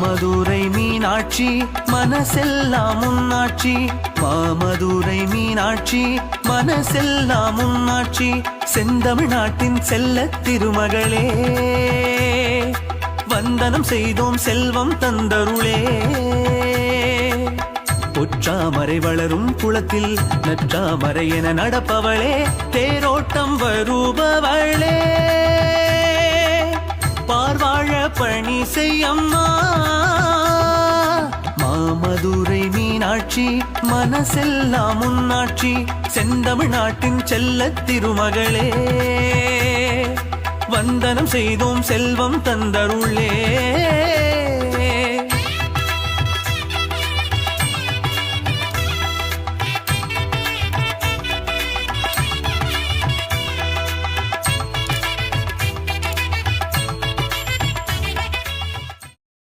மாமதுரை மீனாட்சி மனசெல்லாம் உன்னாட்சி மாமதுரை மீனாட்சி மனசெல்லாம் உன்னாட்சி செந்தமிழ்நாட்டின் செல்ல திருமகளே வந்தனம் செய்தோம் செல்வம் தந்தருளே பொற்றாமரை வளரும் குளத்தில் நற்றாமரை என நடப்பவளே தேரோட்டம் வருபவளே பார்வாழ பணி செய்யம்மா மாமதுரை மீனாட்சி மனசெல்லாம் உன்னாட்சி செந்தமிழ்நாட்டின் செல்ல திருமகளே வந்தனம் செய்தோம் செல்வம் தந்தருளே